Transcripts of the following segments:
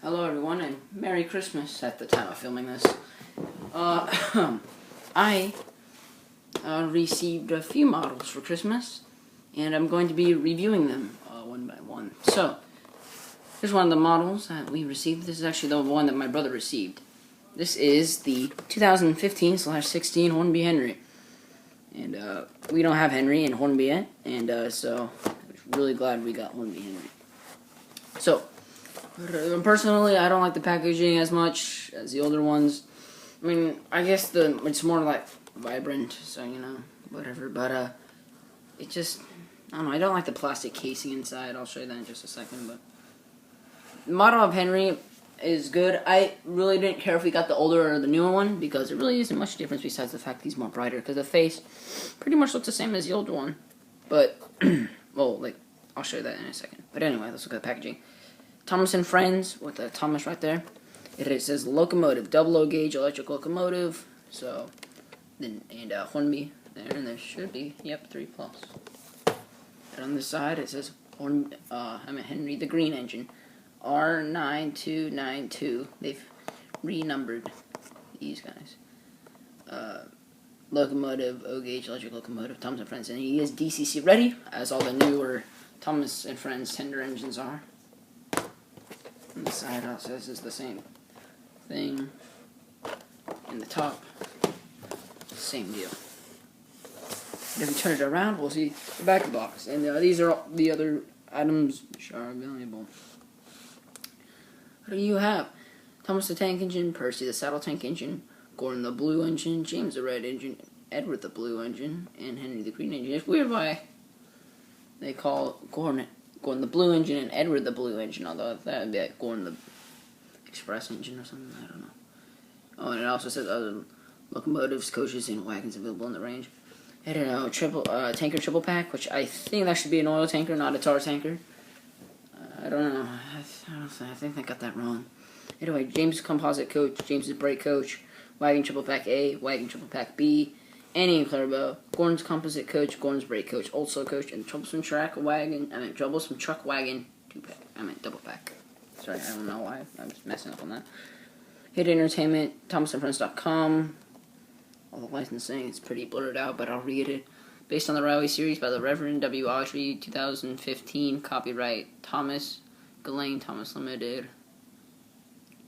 Hello everyone, and Merry Christmas at the time of filming this. I received a few models for Christmas, and I'm going to be reviewing them one by one. So, here's one of the models that we received. This is actually the one that my brother received. This is the 2015/16 Hornby Henry. And we don't have Henry and Hornby yet, and so I'm really glad we got Hornby Henry. So, personally, I don't like the packaging as much as the older ones. I mean, I guess it's more like vibrant, so you know, whatever. But it just, I don't know. I don't like the plastic casing inside. I'll show you that in just a second. But the model of Henry is good. I really didn't care if we got the older or the newer one because it really isn't much difference besides the fact he's more brighter. Because the face pretty much looks the same as the older one. But well, like I'll show you that in a second. But anyway, let's look at the packaging. Thomas and Friends with the Thomas right there. It says locomotive, double O gauge electric locomotive. So, and Hornby there, and there should be 3+. And on the side it says Henry the green engine, R9292. They've renumbered these guys. Locomotive, O gauge electric locomotive, Thomas and Friends, and he is DCC ready, as all the newer Thomas and Friends tender engines are. On the side also says it's the same thing. In the top, same deal. And if we turn it around, we'll see the back of the box. And these are all the other items which are available. What do you have? Thomas the tank engine, Percy the saddle tank engine, Gordon the blue engine, James the red engine, Edward the blue engine, and Henry the green engine. It's weird why they call Gordon the blue engine and Edward the blue engine, although that would be like Gordon the express engine or something, I don't know. Oh, and it also says other locomotives, coaches, and wagons available in the range. I don't know, tanker triple pack, which I think that should be an oil tanker, not a tar tanker. I don't know, I think I got that wrong. Anyway, James composite coach, James's brake coach, wagon triple pack A, wagon triple pack B, Annie and Clairbow, Gordon's composite coach, Gordon's brake coach, also coach, and Troublesome truck wagon, double pack. Sorry, I don't know why, I'm just messing up on that. Hit Entertainment, ThomasandFriends.com, all the licensing, it's pretty blurred out, but I'll read it. Based on the Railway Series by the Reverend W. Autry, 2015, copyright Thomas, Ghislaine Thomas Limited,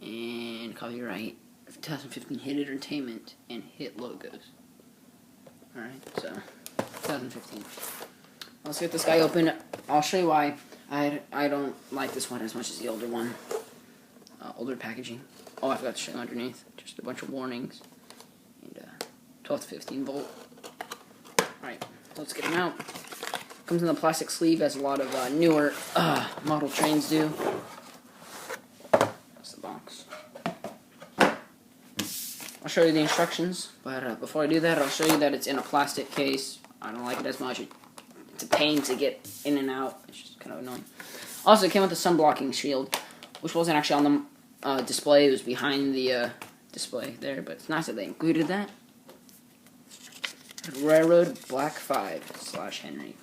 and copyright 2015 Hit Entertainment and Hit Logos. Alright, so 2015. Let's get this guy open. I'll show you why I don't like this one as much as the older one. Older packaging. Oh, I forgot to show you underneath. Just a bunch of warnings. And 12 to 15 volt. Alright, let's get him out. Comes in the plastic sleeve as a lot of newer model trains do. That's the box. I'll show you the instructions, but before I do that, I'll show you that it's in a plastic case. I don't like it as much. It's a pain to get in and out. It's just kind of annoying. Also, it came with a sun blocking shield, which wasn't actually on the display. It was behind the display there, but it's nice that they included that. Railroad Black 5/Henry.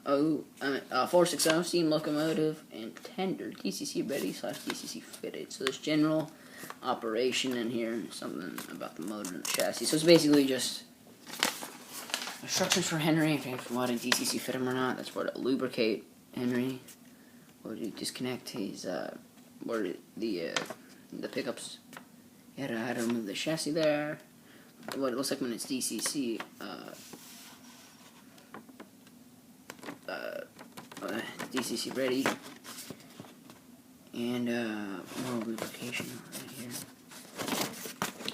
460 steam locomotive and tender DCC ready/DCC fitted. So there's general operation in here and something about the motor and the chassis. So it's basically just instructions for Henry, if you want to DCC fit him or not. That's where to lubricate Henry, or to disconnect his where the pickups. You had to remove the chassis there. What it looks like when it's DCC. DCC ready, and more lubrication right here.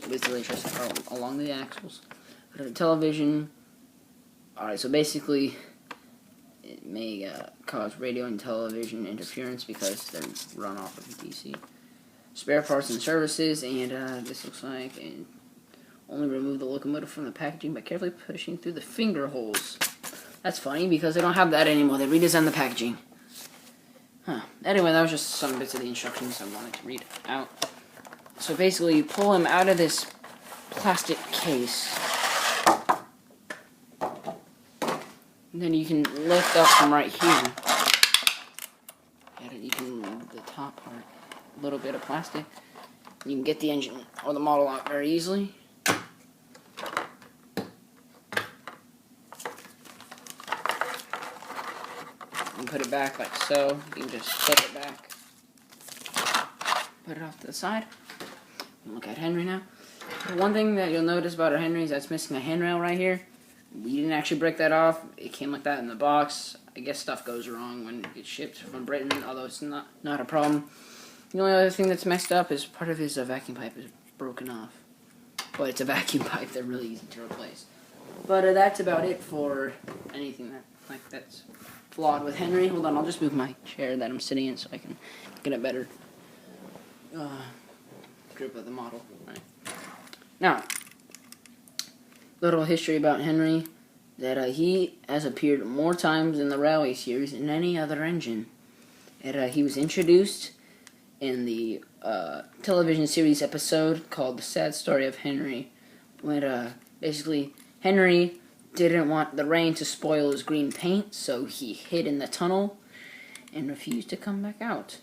Basically, just along the axles. Television. Alright, so basically, it may cause radio and television interference because they're run off of DC. Spare parts and services, and this looks like, and only remove the locomotive from the packaging by carefully pushing through the finger holes. That's funny because they don't have that anymore. They redesigned the packaging. Anyway, that was just some bits of the instructions I wanted to read out. So basically, you pull him out of this plastic case. And then you can lift up from right here. And you can remove the top part, a little bit of plastic. You can get the engine or the model out very easily. And put it back like so. You can just clip it back. Put it off to the side. Look at Henry now. The one thing that you'll notice about our Henry is that it's missing a handrail right here. We didn't actually break that off. It came like that in the box. I guess stuff goes wrong when it gets shipped from Britain, although it's not a problem. The only other thing that's messed up is part of his vacuum pipe is broken off. But it's a vacuum pipe. They're really easy to replace. But that's about it for anything that's flawed with Henry. Hold on, I'll just move my chair that I'm sitting in so I can get a better grip of the model. Right. Now, little history about Henry, that he has appeared more times in the Railway series than any other engine. He was introduced in the television series episode called The Sad Story of Henry, when basically Henry didn't want the rain to spoil his green paint, so he hid in the tunnel and refused to come back out.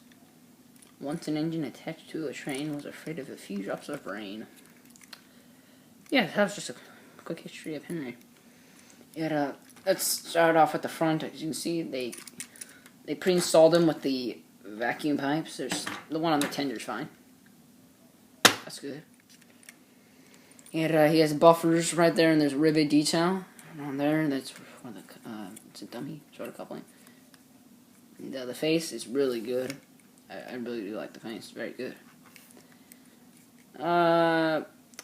Once an engine attached to a train was afraid of a few drops of rain. Yeah, that was just a quick history of Henry. Let's start off at the front. As you can see, they pre-installed him with the vacuum pipes. There's the one on the tender's fine. That's good. And he has buffers right there, and there's rivet detail on there. That's for the it's a dummy sort of coupling. And, the face is really good. I really do like the face. It's very good.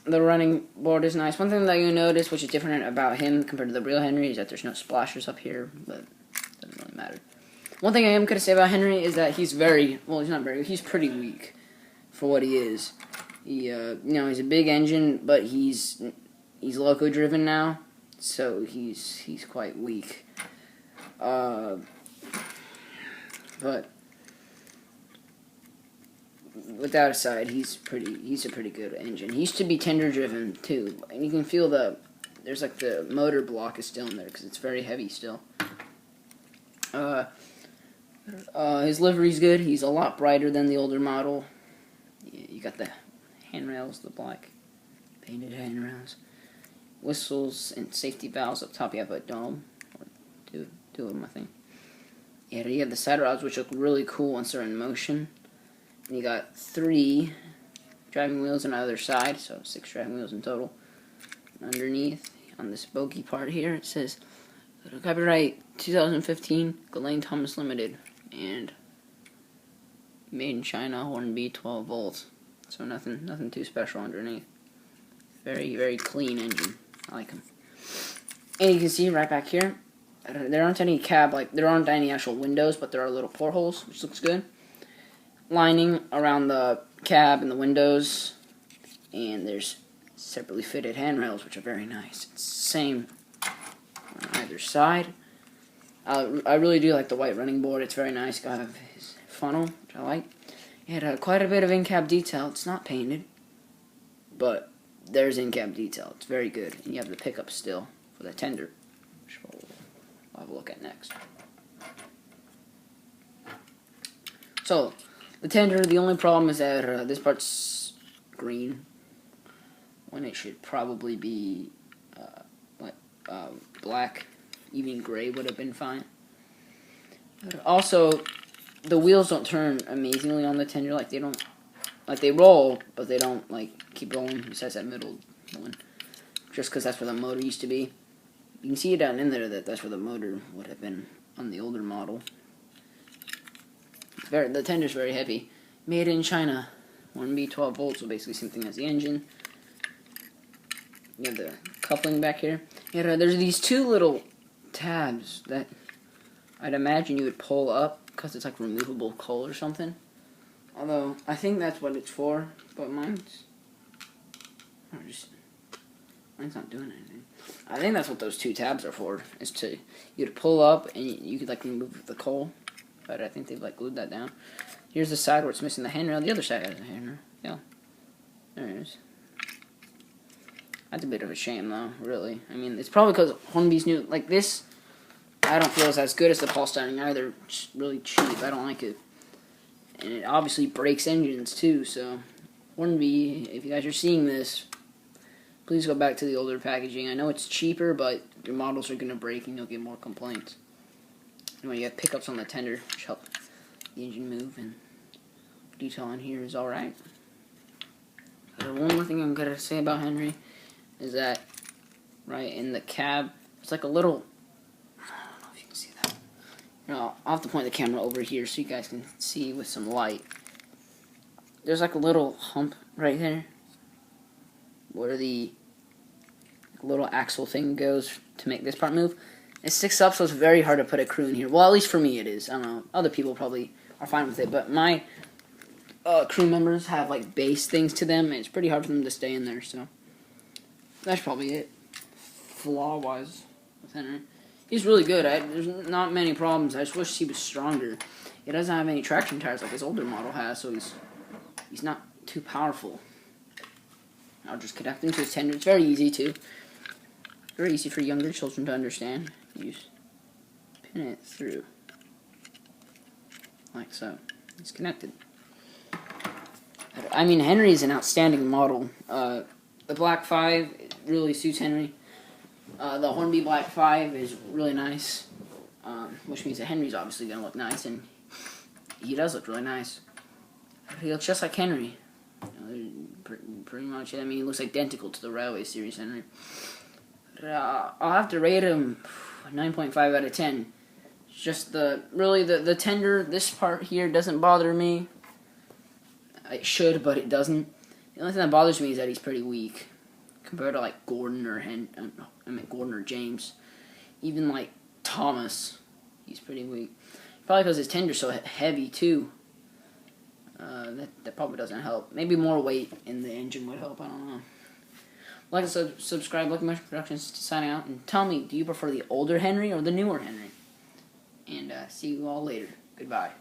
The running board is nice. One thing that you notice, which is different about him compared to the real Henry, is that there's no splashers up here, but it doesn't really matter. One thing I am going to say about Henry is that he's he's pretty weak for what he is. He's a big engine, but he's loco driven now, so he's quite weak. But with that aside, he's a pretty good engine. He used to be tender driven too, and you can feel there's like the motor block is still in there because it's very heavy still. His livery's good. He's a lot brighter than the older model. You got the handrails, the black painted handrails, whistles and safety valves up top. You have a dome, or two of them, I think. Yeah, you have the side rods, which look really cool once they're in motion. And you got 3 driving wheels on either side, so 6 driving wheels in total. And underneath, on this bogey part here, it says copyright 2015, Ghislaine Thomas Limited, and made in China, Hornby 12 volts. So nothing too special underneath. Very, very clean engine. I like them. And you can see right back here, there aren't any there aren't any actual windows, but there are little portholes, which looks good. Lining around the cab and the windows, and there's separately fitted handrails, which are very nice. It's the same on either side. I really do like the white running board. It's very nice. Got his funnel, which I like. It had quite a bit of in-cab detail. It's not painted, but there's in-cab detail. It's very good. And you have the pickup still for the tender, which we'll have a look at next. So, the tender, the only problem is that this part's green, when it should probably be black. Even gray would have been fine. Also, the wheels don't turn amazingly on the tender. They roll, but they don't keep rolling. Besides that middle one, just because that's where the motor used to be. You can see it down in there that's where the motor would have been on the older model. The tender's very heavy. Made in China. 1B 12 volts, so basically same thing as the engine. You have the coupling back here. There's these 2 little tabs that I'd imagine you would pull up because it's like removable coal or something. Although I think that's what it's for, but mine's not doing anything. I think that's what those 2 tabs are for. Is you'd pull up and you could remove the coal, but I think they've glued that down. Here's the side where it's missing the handrail. The other side has a handrail. Yeah, there it is. That's a bit of a shame, though, really. I mean, it's probably because Hornby's new. This, I don't feel is as good as the Paul Styling either. It's really cheap. I don't like it. and it obviously breaks engines too. So, Hornby, if you guys are seeing this, please go back to the older packaging. I know it's cheaper, but your models are going to break and you'll get more complaints. Anyway, you have pickups on the tender, which help the engine move, and detail on here is alright. One more thing I'm going to say about Henry is that, right in the cab, it's like a little, I don't know if you can see that. I'll have to point the camera over here so you guys can see with some light. There's like a little hump right there where the little axle thing goes to make this part move. It sticks up, so it's very hard to put a crew in here. Well, at least for me it is. I don't know. Other people probably are fine with it, but my crew members have like base things to them, and it's pretty hard for them to stay in there, so that's probably it. Flaw-wise with Henry. He's really good. There's not many problems. I just wish he was stronger. He doesn't have any traction tires like his older model has, so he's not too powerful. I'll just connect him to his tender. It's very easy too. Very easy for younger children to understand. You just pin it through. Like so. It's connected. I mean, Henry is an outstanding model. The Black 5 really suits Henry. The Hornby Black 5 is really nice, which means that Henry's obviously going to look nice, and he does look really nice. He looks just like Henry. Pretty much, I mean, he looks identical to the Railway Series Henry. I'll have to rate him 9.5 out of 10. It's just the tender, this part here doesn't bother me. It should, but it doesn't. The only thing that bothers me is that he's pretty weak compared to like Gordon or Gordon or James. Even like Thomas, he's pretty weak. Probably because his tender's so heavy too. That probably doesn't help. Maybe more weight in the engine would help. I don't know. Like and subscribe. Lucky Motion Productions signing out. And tell me, do you prefer the older Henry or the newer Henry? And see you all later. Goodbye.